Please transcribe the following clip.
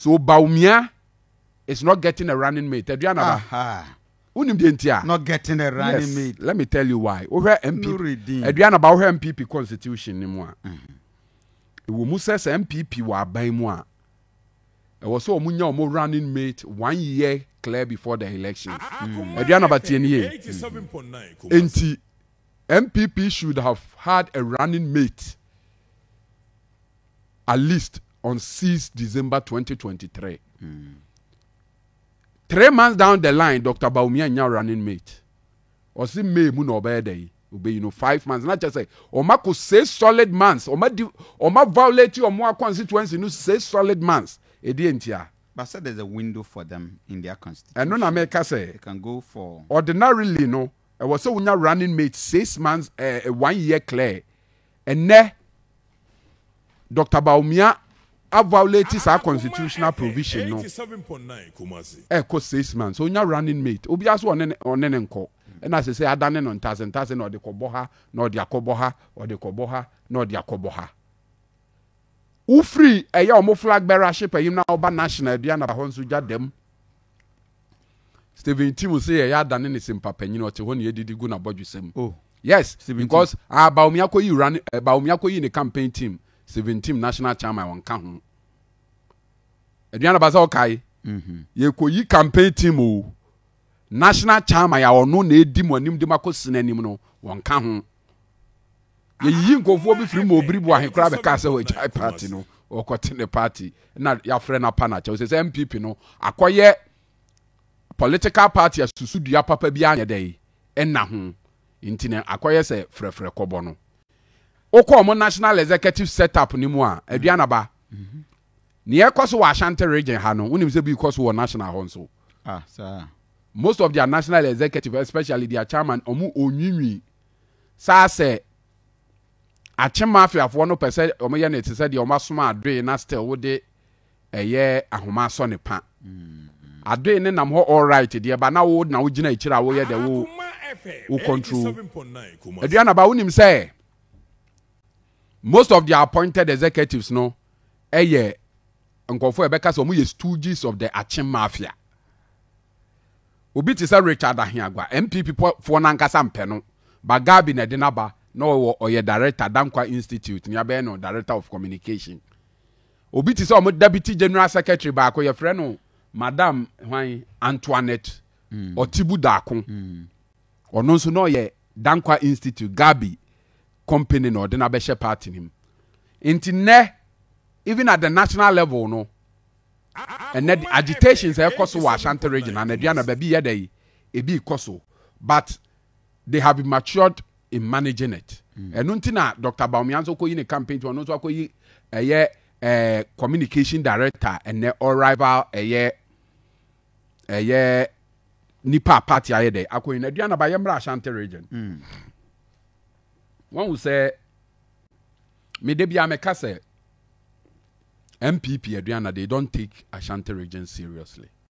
So Bawumia is not getting a running mate. Adriana not getting a running mate. Let me tell you why. Over MPP. Adriana ba over MPP constitution ni mo a. We mu say MPP wa ban mu a. E was so omunya omo running mate 1 year clear before the election. Adriana ba tie ni e. Enti MPP should have had a running mate at least on 6 December 2023. 3 months down the line, Dr. Bawumia nya running mate. Or see May mu no be dey. Obey 5 months. Not just say, Omako 6 solid months. Oma violate your more constituency no 6 solid months. But said there's a window for them in their constitution. And no America say they can go for ordinarily no. I was so unya running mate 6 months 1 year clear. And ne Dr. Bawumia a violated our constitutional provision no. 6 months. So unya running mate. Obi aso on nenenko. And as I say, I done it on thousand or the koboha, nor the akoboha, or the koboha, nor the akoboha. Ufree a yomo flag bearer ship a him now by national Diana Honsuja them. Stephen Tim will say, I had done anything, Papa, you know, to when you did good about you. Oh, yes, because Bawumia you run Bawumia in the campaign team, 17 national chairman on count. Diana Bazokai, ye campaign team. National chairman ya ono na edi mo anim de makos na anim no won ka ho ye yi nkofo bi firi mo obribu ahekra be ka se we chai party no okote ne party na ya frɛ na pa na che se MPP no akoye political party asusu dua papa bi anya dai enna ho intine akoye se frɛfrɛ kɔbɔ no okɔ mo national executive setup ni mu a aduana ba ne ekoso wa Ashanti region ha no unim se bi ekoso wo national ho nso sir. Most of their national executive, especially their chairman, omu onyinwi. Sa se ache mafia for no percent omo ye net said the omo soma adwe na still wo de eye ahoma so ne pa. Adwe ne nam ho all right there ba na wo na wo gina ikira wo ye de wo control. Adriana ba unim say most of their appointed executives no eye nkofo ebeka so omo ye stooges of the ache mafia. Obi ti say Richard Ahiagwa MPP for nankasa mpe no bagabi na de naba no oye director Dankwa Institute ni abe no director of communication. Obi ti say omo deputy general secretary ba ko ye frɛ no Madam Hwan Antoinette Otibu Dako. Ono nso no ye Dankwa Institute Gabi company no de na be she party nim. Inti ne even at the national level no. And the agitations are cost to Ashanti region and Diana baby yede e be cost, but they have been matured in managing it. And untina Dr. Bawumia so ko in a campaign to no so ko yi communication director and the all rival nipa party ayede akọ in Diana ba yemra Ashanti region. One will say me de bia me ka say MPP Adriana, they don't take Ashanti region seriously.